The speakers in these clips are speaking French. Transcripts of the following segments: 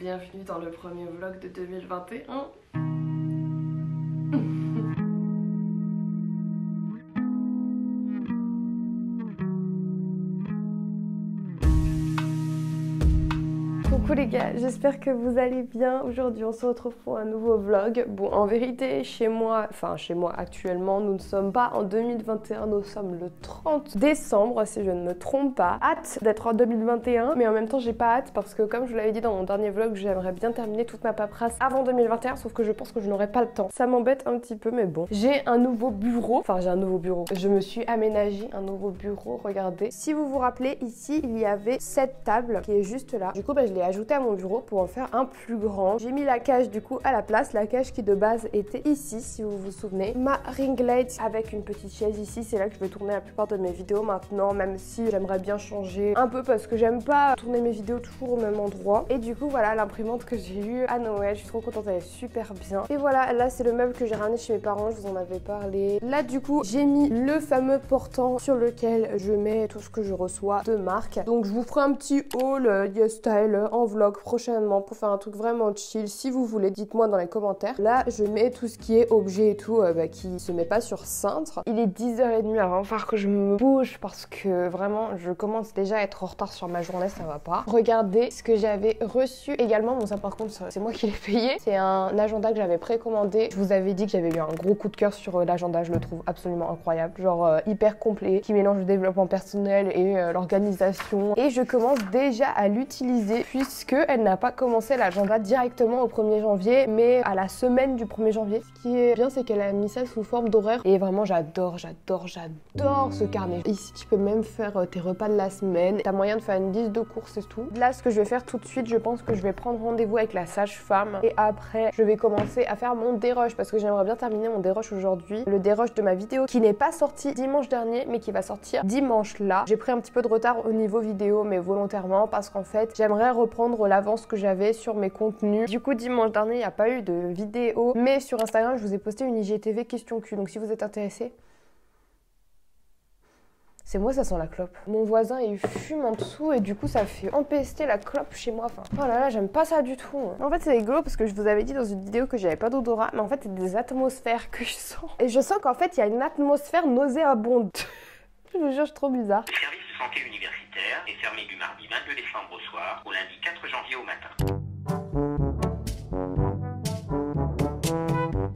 Bienvenue dans le premier vlog de 2021. Coucou les gars, j'espère que vous allez bien. Aujourd'hui on se retrouve pour un nouveau vlog. Bon, en vérité chez moi actuellement, nous ne sommes pas en 2021, nous sommes le 30 décembre si je ne me trompe pas. Hâte d'être en 2021, mais en même temps j'ai pas hâte parce que comme je vous l'avais dit dans mon dernier vlog, j'aimerais bien terminer toute ma paperasse avant 2021, sauf que je pense que je n'aurai pas le temps. Ça m'embête un petit peu mais bon. J'ai un nouveau bureau, je me suis aménagé un nouveau bureau, regardez. Si vous vous rappelez, ici il y avait cette table qui est juste là. Du coup je l'ai ajouté à mon bureau pour en faire un plus grand. J'ai mis la cage du coup à la place, la cage qui de base était ici si vous vous souvenez. Ma ring light avec une petite chaise ici, c'est là que je vais tourner la plupart de mes vidéos maintenant, même si j'aimerais bien changer un peu parce que j'aime pas tourner mes vidéos toujours au même endroit. Et du coup voilà l'imprimante que j'ai eue à Noël, je suis trop contente, elle est super bien. Et voilà, là c'est le meuble que j'ai ramené chez mes parents, je vous en avais parlé. Là du coup j'ai mis le fameux portant sur lequel je mets tout ce que je reçois de marque. Donc je vous ferai un petit haul style en vlog prochainement pour faire un truc vraiment chill. Si vous voulez, dites-moi dans les commentaires. Là, je mets tout ce qui est objet et tout qui se met pas sur cintre. Il est 10h30, alors il va falloir que je me bouge parce que vraiment, je commence déjà à être en retard sur ma journée, ça va pas. Regardez ce que j'avais reçu également. Bon, ça par contre, c'est moi qui l'ai payé. C'est un agenda que j'avais précommandé. Je vous avais dit que j'avais eu un gros coup de cœur sur l'agenda. Je le trouve absolument incroyable. Genre hyper complet, qui mélange le développement personnel et l'organisation. Et je commence déjà à l'utiliser puisque elle n'a pas commencé l'agenda directement au 1er janvier mais à la semaine du 1er janvier. Ce qui est bien c'est qu'elle a mis ça sous forme d'horaire et vraiment j'adore ce carnet. Ici tu peux même faire tes repas de la semaine, t'as moyen de faire une liste de courses et tout. Là ce que je vais faire tout de suite, je pense que je vais prendre rendez-vous avec la sage-femme et après je vais commencer à faire mon dérush parce que j'aimerais bien terminer mon dérush aujourd'hui. Le dérush de ma vidéo qui n'est pas sorti dimanche dernier mais qui va sortir dimanche là. J'ai pris un petit peu de retard au niveau vidéo mais volontairement parce qu'en fait j'aimerais reprendre l'avance que j'avais sur mes contenus. Du coup dimanche dernier il n'y a pas eu de vidéo mais sur Instagram je vous ai posté une IGTV question Q, donc si vous êtes intéressés. C'est moi, ça sent la clope. Mon voisin il fume en dessous et du coup ça fait empester la clope chez moi. Enfin, oh là là, j'aime pas ça du tout. En fait c'est rigolo parce que je vous avais dit dans une vidéo que j'avais pas d'odorat, mais en fait c'est des atmosphères que je sens. Et je sens qu'en fait il y a une atmosphère nauséabonde. Je vous jure, c'est trop bizarre. Le service de santé universitaire est fermé du mardi 22 décembre au soir au lundi 4 janvier au matin.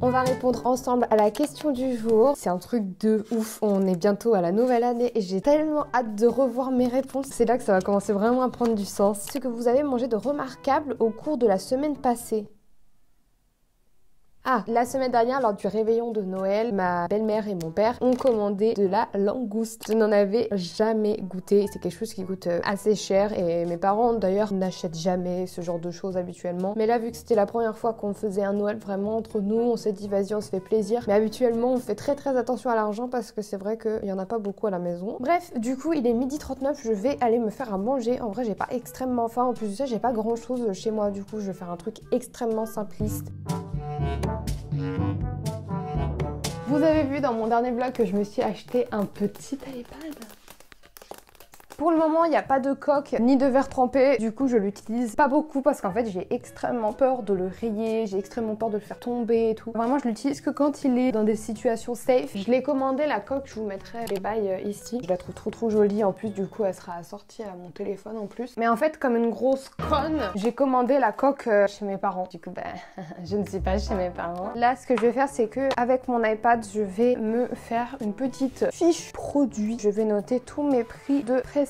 On va répondre ensemble à la question du jour. C'est un truc de ouf. On est bientôt à la nouvelle année et j'ai tellement hâte de revoir mes réponses. C'est là que ça va commencer vraiment à prendre du sens. Ce que vous avez mangé de remarquable au cours de la semaine passée. Ah, la semaine dernière, lors du réveillon de Noël, ma belle-mère et mon père ont commandé de la langouste. Je n'en avais jamais goûté. C'est quelque chose qui coûte assez cher et mes parents d'ailleurs n'achètent jamais ce genre de choses habituellement. Mais là, vu que c'était la première fois qu'on faisait un Noël vraiment entre nous, on s'est dit vas-y, on se fait plaisir. Mais habituellement, on fait très attention à l'argent parce que c'est vrai qu'il y en a pas beaucoup à la maison. Bref, du coup, il est 12h39, je vais aller me faire à manger. En vrai, j'ai pas extrêmement faim. En plus de ça, j'ai pas grand chose chez moi. Du coup, je vais faire un truc extrêmement simpliste. Vous avez vu dans mon dernier vlog que je me suis acheté un petit iPad. Pour le moment, il n'y a pas de coque ni de verre trempé. Du coup, je l'utilise pas beaucoup parce qu'en fait, j'ai extrêmement peur de le rayer. J'ai extrêmement peur de le faire tomber et tout. Vraiment, je l'utilise que quand il est dans des situations safe. Je l'ai commandé, la coque, je vous mettrai les bails ici. Je la trouve trop jolie. En plus, du coup, elle sera assortie à mon téléphone en plus. Mais en fait, comme une grosse conne, j'ai commandé la coque chez mes parents. Du coup, je ne suis pas chez mes parents. Là, ce que je vais faire, c'est que avec mon iPad, je vais me faire une petite fiche produit. Je vais noter tous mes prix de prestation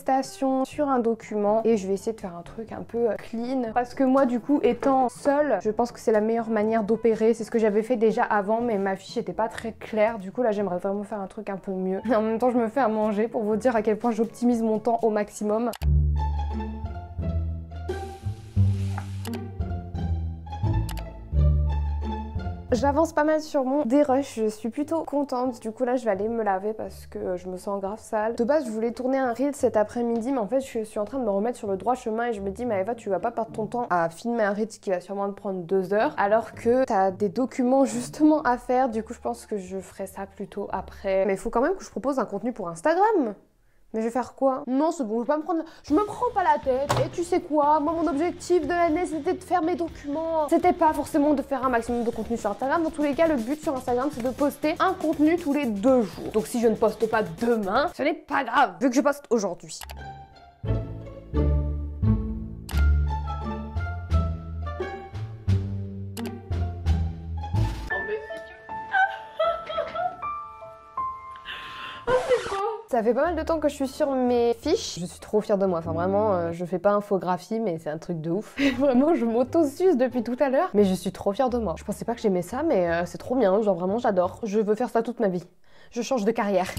sur un document et je vais essayer de faire un truc un peu clean parce que moi du coup étant seule je pense que c'est la meilleure manière d'opérer. C'est ce que j'avais fait déjà avant mais ma fiche était pas très claire, du coup là j'aimerais vraiment faire un truc un peu mieux et en même temps je me fais à manger pour vous dire à quel point j'optimise mon temps au maximum. J'avance pas mal sur mon dérush, je suis plutôt contente. Du coup là je vais aller me laver parce que je me sens grave sale. De base je voulais tourner un reel cet après-midi mais en fait je suis en train de me remettre sur le droit chemin et je me dis mais Eva tu vas pas perdre ton temps à filmer un reel qui va sûrement te prendre 2 heures alors que t'as des documents justement à faire. Du coup je pense que je ferai ça plutôt après. Mais il faut quand même que je propose un contenu pour Instagram. Mais je vais faire quoi? Non, c'est bon, je me prends pas la tête. Et tu sais quoi? Moi, mon objectif de l'année, c'était de faire mes documents. C'était pas forcément de faire un maximum de contenu sur Instagram. Dans tous les cas, le but sur Instagram, c'est de poster un contenu tous les 2 jours. Donc si je ne poste pas demain, ce n'est pas grave, vu que je poste aujourd'hui. Ça fait pas mal de temps que je suis sur mes fiches. Je suis trop fière de moi. Enfin vraiment, je fais pas infographie, mais c'est un truc de ouf. Vraiment, je m'auto-suce depuis tout à l'heure. Mais je suis trop fière de moi. Je pensais pas que j'aimais ça, mais c'est trop bien. Genre vraiment, j'adore. Je veux faire ça toute ma vie. Je change de carrière.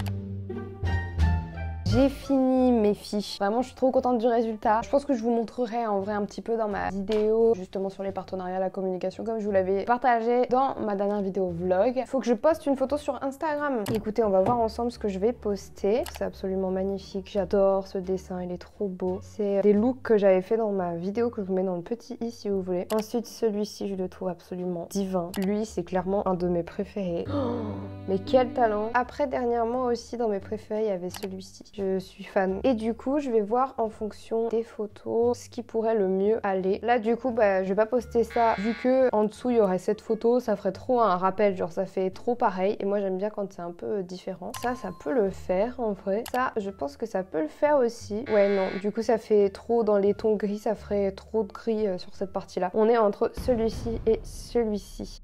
J'ai fini mes fiches. Vraiment, je suis trop contente du résultat. Je pense que je vous montrerai en vrai un petit peu dans ma vidéo, justement sur les partenariats, la communication, comme je vous l'avais partagé dans ma dernière vidéo vlog. Faut que je poste une photo sur Instagram. Écoutez, on va voir ensemble ce que je vais poster. C'est absolument magnifique. J'adore ce dessin, il est trop beau. C'est des looks que j'avais fait dans ma vidéo que je vous mets dans le petit i si vous voulez. Ensuite, celui-ci, je le trouve absolument divin. Lui, c'est clairement un de mes préférés. Oh, mais quel talent! Après, dernièrement aussi, dans mes préférés, il y avait celui-ci. Je suis fan. Et du coup, je vais voir en fonction des photos ce qui pourrait le mieux aller. Là, du coup, je vais pas poster ça vu que en dessous il y aurait cette photo, ça ferait trop un rappel, genre ça fait trop pareil. Et moi, j'aime bien quand c'est un peu différent. Ça peut le faire en vrai. Ça, je pense que ça peut le faire aussi. Ouais, non, du coup, ça fait trop dans les tons gris, ça ferait trop de gris sur cette partie-là. On est entre celui-ci et celui-ci.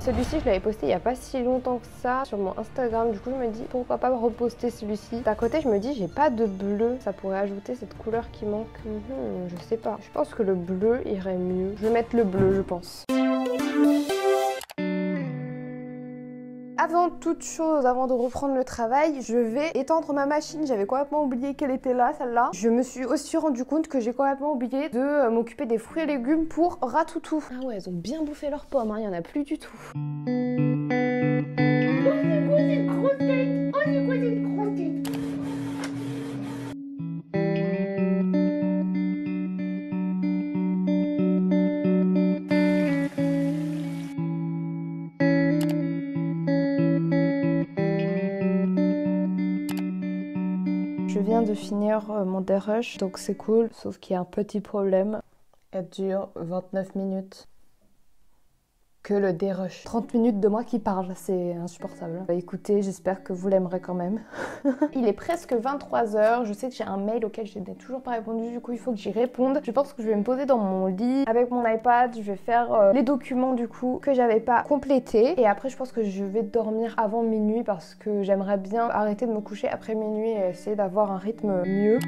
Celui-ci, je l'avais posté il n'y a pas si longtemps que ça sur mon Instagram. Du coup, je me dis pourquoi pas reposter celui-ci. D'à côté, je me dis j'ai pas de bleu. Ça pourrait ajouter cette couleur qui manque. Je sais pas. Je pense que le bleu irait mieux. Je vais mettre le bleu, je pense. Avant toute chose, avant de reprendre le travail, je vais étendre ma machine. J'avais complètement oublié qu'elle était là, celle-là. Je me suis aussi rendu compte que j'ai complètement oublié de m'occuper des fruits et légumes pour Ratoutou. Ah ouais, elles ont bien bouffé leurs pommes, hein. Il y en a plus du tout. Je viens de finir mon dérush, donc c'est cool, sauf qu'il y a un petit problème. Elle dure 29 minutes. Que le dérush. 30 minutes de moi qui parle, c'est insupportable. Bah écoutez, j'espère que vous l'aimerez quand même. Il est presque 23 h, je sais que j'ai un mail auquel je n'ai toujours pas répondu, du coup il faut que j'y réponde. Je pense que je vais me poser dans mon lit avec mon iPad, je vais faire les documents du coup que j'avais pas complétés. Et après je pense que je vais dormir avant minuit parce que j'aimerais bien arrêter de me coucher après minuit et essayer d'avoir un rythme mieux.